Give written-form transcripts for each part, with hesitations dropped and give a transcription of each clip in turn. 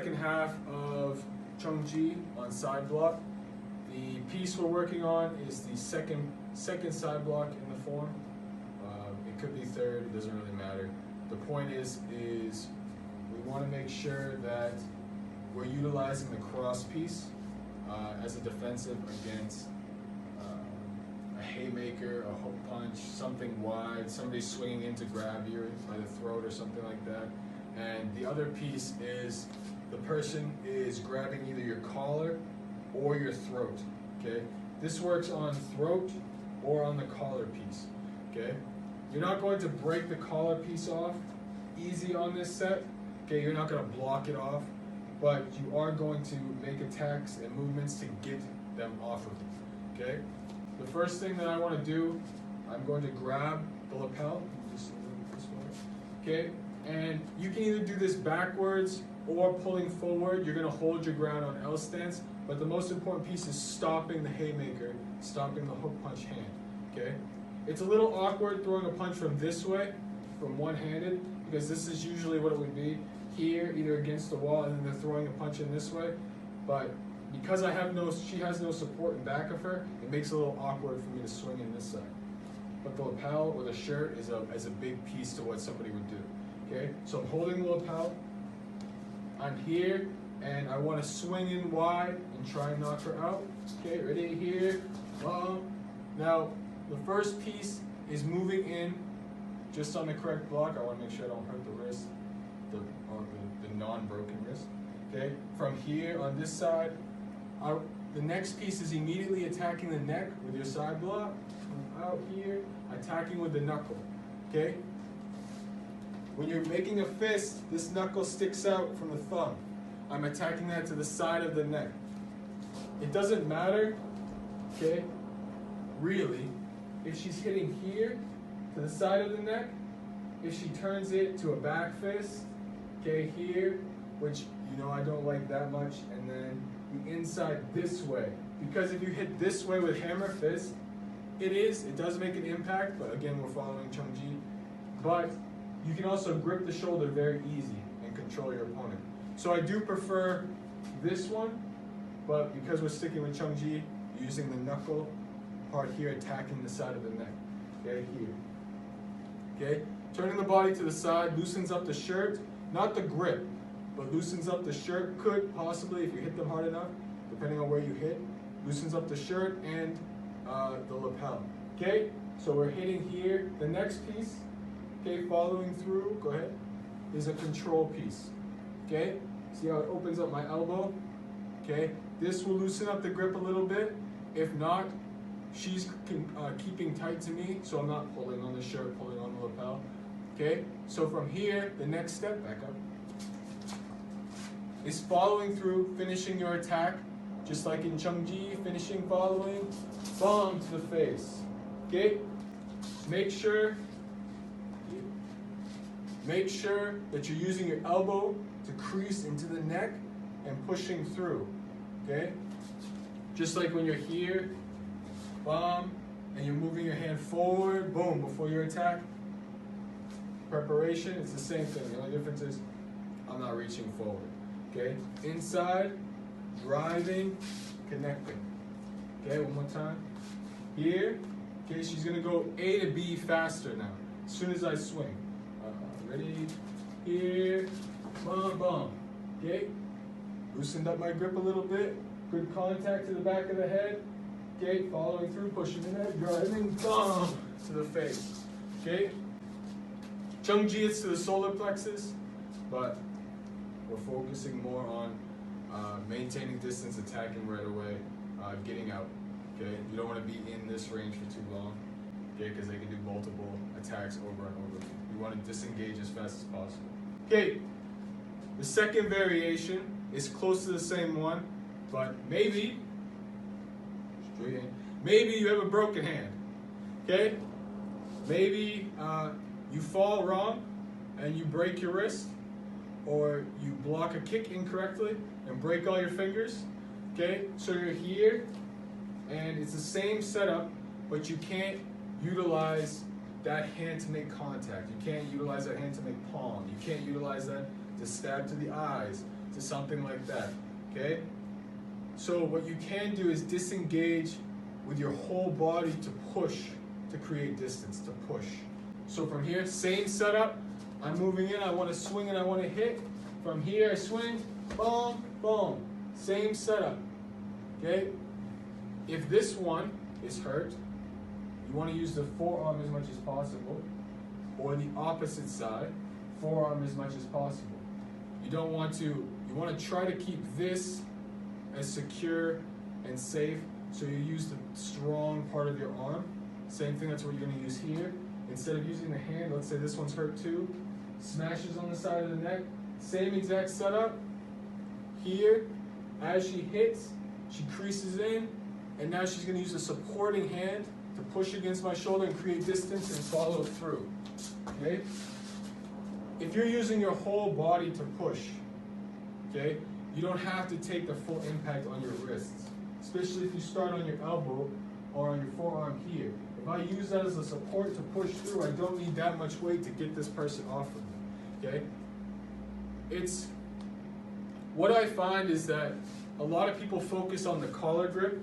Second half of Chon-Ji on side block. The piece we're working on is the second side block in the form. It could be third, it doesn't really matter. The point is we want to make sure that we're utilizing the cross piece as a defensive against a haymaker, a hook punch, something wide, somebody swinging in to grab you by the throat or something like that. And the other piece is the person is grabbing either your collar or your throat, okay? This works on throat or on the collar piece, okay? You're not going to break the collar piece off easy on this set, okay? You're not gonna block it off, but you are going to make attacks and movements to get them off of you, okay? The first thing that I wanna do, I'm going to grab the lapel, just this way, okay? And you can either do this backwards or pulling forward. You're gonna hold your ground on L stance, but the most important piece is stopping the haymaker, stopping the hook punch hand, okay? It's a little awkward throwing a punch from this way, from one-handed, because this is usually what it would be here, either against the wall, and then they're throwing a punch in this way. But because she has no support in back of her, it makes it a little awkward for me to swing in this side. But the lapel or the shirt is a big piece to what somebody would do. Okay, so I'm holding the lapel, I'm here, and I want to swing in wide and try and knock her out. Okay, ready here, now the first piece is moving in just on the correct block. I want to make sure I don't hurt the wrist, the non-broken wrist. Okay, from here on this side, the next piece is immediately attacking the neck with your side block. Out here, attacking with the knuckle. Okay. When you're making a fist, this knuckle sticks out from the thumb. I'm attacking that to the side of the neck. It doesn't matter, okay, really, if she's hitting here to the side of the neck, if she turns it to a back fist, okay, here, which you know I don't like that much, and then the inside this way. Because if you hit this way with hammer fist, it does make an impact, but again, we're following Chon-Ji. But you can also grip the shoulder very easy and control your opponent. So I do prefer this one, but because we're sticking with Chon-Ji, using the knuckle part here, attacking the side of the neck. Okay, here. Okay, turning the body to the side, loosens up the shirt, not the grip, but loosens up the shirt. Could possibly, if you hit them hard enough, depending on where you hit, loosens up the shirt and the lapel. Okay, so we're hitting here. The next piece, okay, following through, go ahead, is a control piece, okay? See how it opens up my elbow, okay? This will loosen up the grip a little bit. If not, she's keeping tight to me, so I'm not pulling on the shirt, pulling on the lapel, okay? So from here, the next step, back up, is following through, finishing your attack, just like in Chon-Ji, finishing, following, bomb to the face, okay? Make sure that you're using your elbow to crease into the neck and pushing through, okay? Just like when you're here, bomb, and you're moving your hand forward, boom, before your attack. Preparation, it's the same thing. The only difference is I'm not reaching forward, okay? Inside, driving, connecting. Okay, one more time. Here, okay, she's gonna go A to B faster now, as soon as I swing. Ready? Here, boom, boom. Okay? Loosened up my grip a little bit. Good contact to the back of the head. Okay? Following through, pushing the head, driving, boom, to the face. Okay? Chon-Ji, it's to the solar plexus, but we're focusing more on maintaining distance, attacking right away, getting out. Okay? You don't want to be in this range for too long. Okay? Because they can do multiple attacks over and over. You want to disengage as fast as possible. Okay, the second variation is close to the same one, but maybe you have a broken hand. Okay, maybe you fall wrong and you break your wrist, or you block a kick incorrectly and break all your fingers. Okay, so you're here and it's the same setup, but you can't utilize that hand to make contact. You can't utilize that hand to make palm. You can't utilize that to stab to the eyes. to something like that, okay? So what you can do is disengage with your whole body to push, to create distance, to push. So from here, same setup, I'm moving in, I want to swing and I want to hit. From here, I swing, boom, boom. Same setup, okay? If this one is hurt, you want to use the forearm as much as possible, or the opposite side, forearm as much as possible. You don't want to, you want to try to keep this as secure and safe, so you use the strong part of your arm. Same thing, that's what you're going to use here. Instead of using the hand, let's say this one's hurt too, smashes on the side of the neck, same exact setup. Here, as she hits, she creases in, and now she's going to use a supporting hand to push against my shoulder and create distance and follow through, okay? If you're using your whole body to push, okay, you don't have to take the full impact on your wrists, especially if you start on your elbow or on your forearm here. If I use that as a support to push through, I don't need that much weight to get this person off of me, okay? It's, what I find is that a lot of people focus on the collar grip,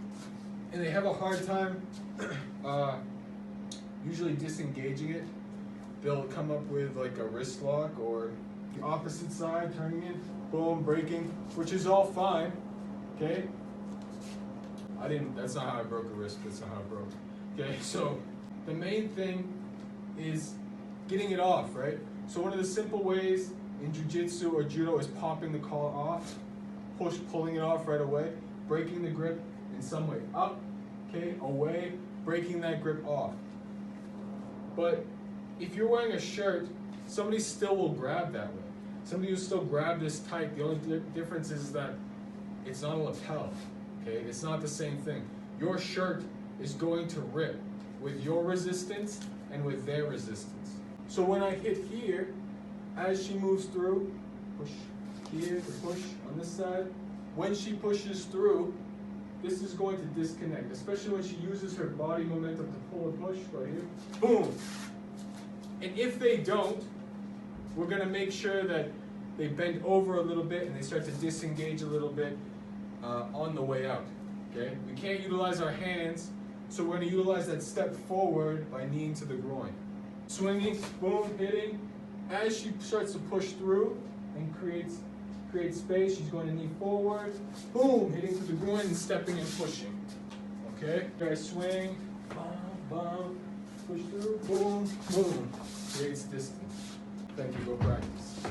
and they have a hard time usually disengaging it. They'll come up with like a wrist lock or the opposite side, turning it, boom, breaking, which is all fine, okay? That's not how I broke a wrist, that's not how it broke. Okay, so the main thing is getting it off, right? So one of the simple ways in jiu-jitsu or judo is popping the collar off, pulling it off right away, breaking the grip in some way, up, okay, away, breaking that grip off. But if you're wearing a shirt, somebody still will grab that way. Somebody will still grab this tight. The only difference is that it's not a lapel, okay? It's not the same thing. Your shirt is going to rip with your resistance and with their resistance. So when I hit here, as she moves through, push here to push on this side, when she pushes through, this is going to disconnect, especially when she uses her body momentum to pull and push right here. Boom! And if they don't, we're going to make sure that they bend over a little bit and they start to disengage a little bit on the way out. Okay? We can't utilize our hands, so we're going to utilize that step forward by kneeing to the groin. Swinging, boom, hitting. As she starts to push through and creates space, she's going to knee forward, boom, hitting to the groin and stepping and pushing. Okay? Guys, swing, bum, bum, push through, boom, boom. Creates distance. Thank you, go practice.